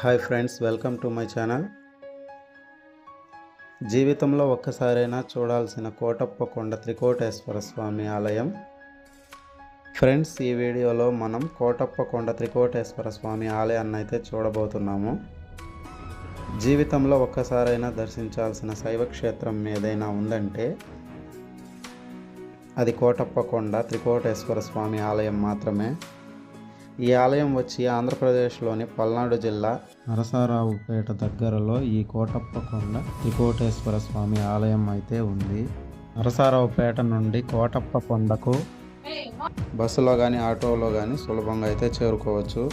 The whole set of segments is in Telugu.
Hi friends, welcome to my channel. జీవితంలో ఒక్కసారైనా చూడాల్సిన కోటప్ప కొండ త్రికోటేశ్వర స్వామి ఆలయం. ఫ్రెండ్స్, ఈ వీడియోలో మనం కోటప్ప కొండ త్రికోటేశ్వర స్వామి ఆలయాన్ని అయితే చూడబోతున్నాము. జీవితంలో ఒక్కసారైనా దర్శించాల్సిన శైవ క్షేత్రం ఏదైనా ఉందంటే అది కోటప్ప కొండ త్రికోటేశ్వర స్వామి ఆలయం మాత్రమే. ఈ ఆలయం వచ్చి ఆంధ్రప్రదేశ్లోని పల్నాడు జిల్లా నరసరావుపేట దగ్గరలో ఈ కోటప్ప కొండ త్రికోటేశ్వర స్వామి ఆలయం అయితే ఉంది. నరసరావుపేట నుండి కోటప్ప కొండకు బస్సులో కానీ ఆటోలో కానీ సులభంగా అయితే చేరుకోవచ్చు.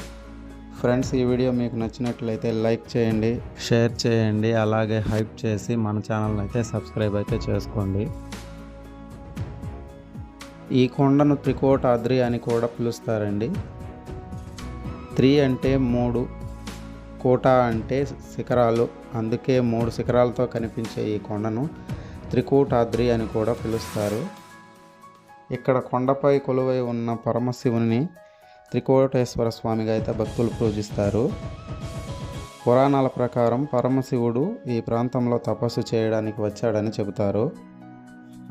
ఫ్రెండ్స్, ఈ వీడియో మీకు నచ్చినట్లయితే లైక్ చేయండి, షేర్ చేయండి, అలాగే హైప్ చేసి మన ఛానల్ని అయితే సబ్స్క్రైబ్ అయితే చేసుకోండి. ఈ కొండను త్రికోటాద్రి అని కూడా పిలుస్తారండి. 3 అంటే 3, కోట అంటే శిఖరాలు, అందుకే 3 శిఖరాలతో కనిపించే ఈ కొండను త్రికోటాద్రి అని కూడా పిలుస్తారు. ఇక్కడ కొండపై కొలువై ఉన్న పరమశివుని త్రికోటేశ్వర స్వామిగా అయితే భక్తులు పూజిస్తారు. పురాణాల ప్రకారం పరమశివుడు ఈ ప్రాంతంలో తపస్సు చేయడానికి వచ్చాడని చెబుతారు.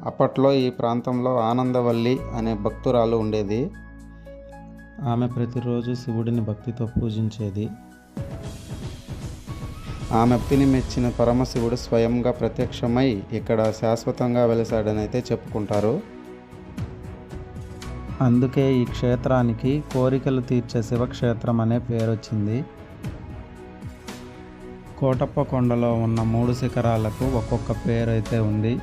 అప్పట్లో ఈ ప్రాంతంలో ఆనందవల్లి అనే భక్తురాలు ఉండేది. ఆమె ప్రతిరోజు శివుడిని భక్తితో పూజించేది. ఆమె భక్తిని మెచ్చిన పరమశివుడు స్వయంగా ప్రత్యక్షమై ఇక్కడ శాశ్వతంగా వెలిసాడని అయితే చెప్పుకుంటారు. అందుకే ఈ క్షేత్రానికి కోరికలు తీర్చే శివక్షేత్రం అనే పేరు వచ్చింది. కోటప్ప కొండలో ఉన్న 3 శిఖరాలకు ఒక్కొక్క పేరు అయితే ఉంది.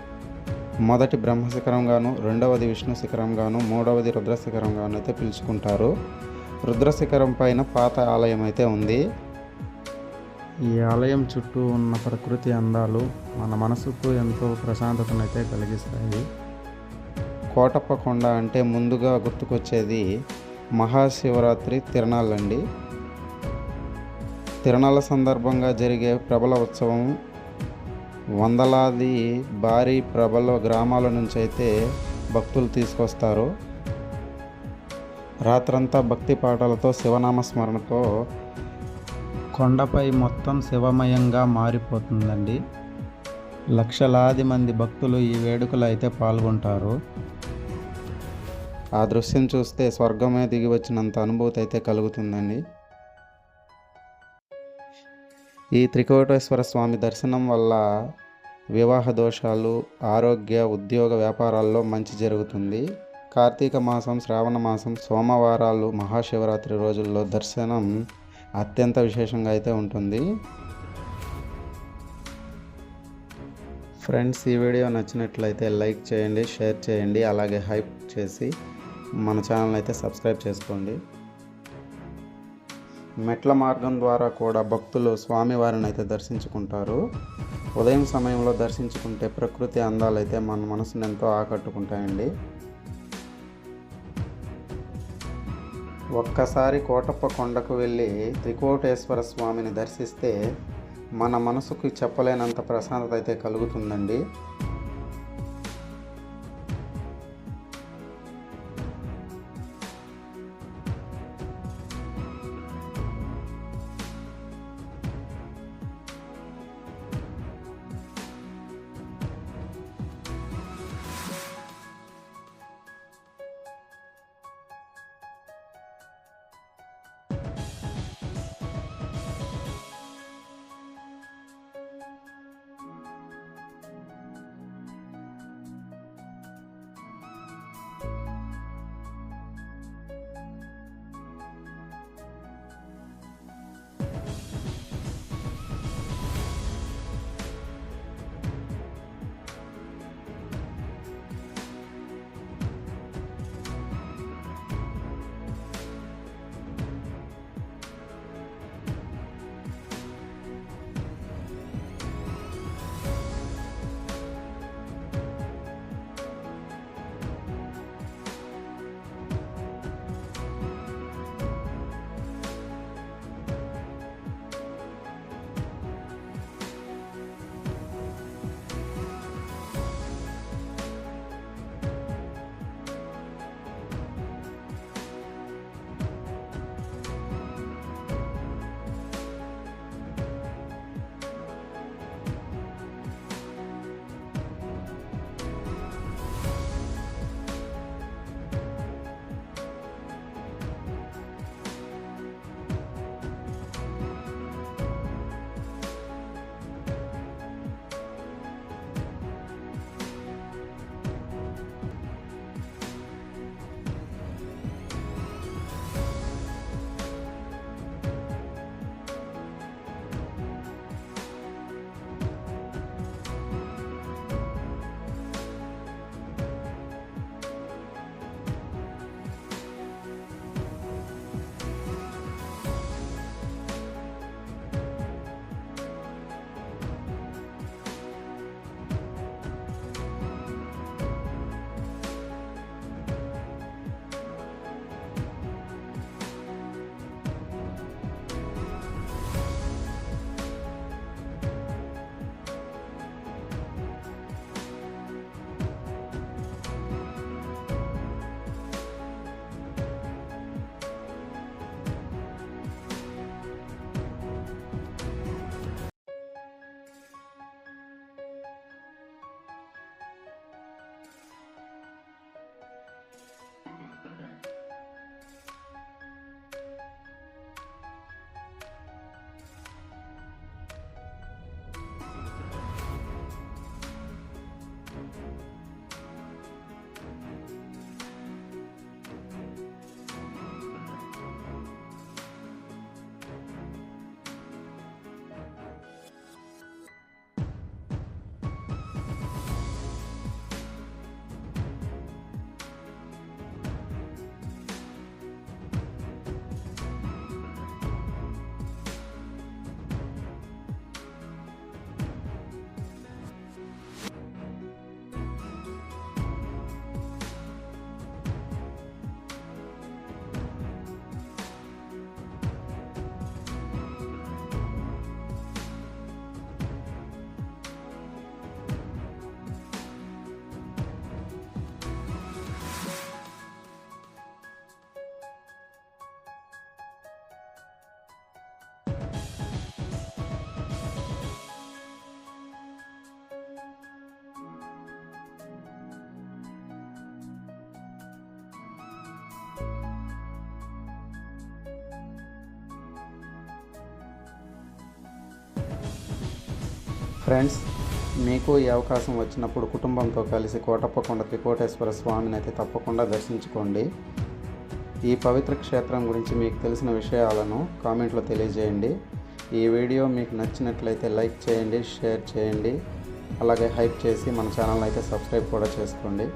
మొదటి బ్రహ్మశిఖరంగాను, రెండవది విష్ణు శిఖరంగాను, మూడవది రుద్రశిఖరంగాను అయితే పిలుచుకుంటారు. రుద్రశిఖరం పైన పాత ఆలయం అయితే ఉంది. ఈ ఆలయం చుట్టూ ఉన్న ప్రకృతి అందాలు మన మనసుకు ఎంతో ప్రశాంతతనైతే కలిగిస్తాయి. కోటప్ప కొండ అంటే ముందుగా గుర్తుకొచ్చేది మహాశివరాత్రి తిరణాలండి. తిరణాల సందర్భంగా జరిగే ప్రబల ఉత్సవం. వందలాది భారీ ప్రబల గ్రామాల నుంచి అయితే భక్తులు తీసుకొస్తారు. రాత్రంతా భక్తి పాటలతో శివనామ స్మరణతో కొండపై మొత్తం శివమయంగా మారిపోతుందండి. లక్షలాది మంది భక్తులు ఈ వేడుకలు అయితే పాల్గొంటారు. ఆ దృశ్యం చూస్తే స్వర్గమే దిగి వచ్చినంత అనుభూతి అయితే కలుగుతుందండి. ఈ త్రికోటేశ్వర స్వామి దర్శనం వల్ల వివాహ దోషాలు, ఆరోగ్య, ఉద్యోగ, వ్యాపారాల్లో మంచి జరుగుతుంది. కార్తీక మాసం, శ్రావణ మాసం, సోమవారాలు, మహాశివరాత్రి రోజుల్లో దర్శనం అత్యంత విశేషంగా అయితే ఉంటుంది. ఫ్రెండ్స్, ఈ వీడియో నచ్చినట్లయితే లైక్ చేయండి, షేర్ చేయండి, అలాగే హైప్ చేసి మన ఛానల్ అయితే సబ్స్క్రైబ్ చేసుకోండి. మెట్ల మార్గం ద్వారా కూడా భక్తులు స్వామివారిని అయితే దర్శించుకుంటారు. ఉదయం సమయంలో దర్శించుకుంటే ప్రకృతి అందాలు అయితే మన మనసును ఎంతో ఆకట్టుకుంటాయండి. ఒక్కసారి కోటప్ప కొండకు వెళ్ళి త్రికోటేశ్వర స్వామిని దర్శిస్తే మన మనసుకు చెప్పలేనంత ప్రశాంతత అయితే కలుగుతుందండి. ఫ్రెండ్స్, మీకు ఈ అవకాశం వచ్చినప్పుడు కుటుంబంతో కలిసి కోటప్పకొండ త్రికోటేశ్వర స్వామిని అయితే తప్పకుండా దర్శించుకోండి. ఈ పవిత్ర క్షేత్రం గురించి మీకు తెలిసిన విషయాలను కామెంట్లో తెలియజేయండి. ఈ వీడియో మీకు నచ్చినట్లయితే లైక్ చేయండి, షేర్ చేయండి, అలాగే హైప్ చేసి మన ఛానల్ అయితే సబ్స్క్రైబ్ కూడా చేసుకోండి.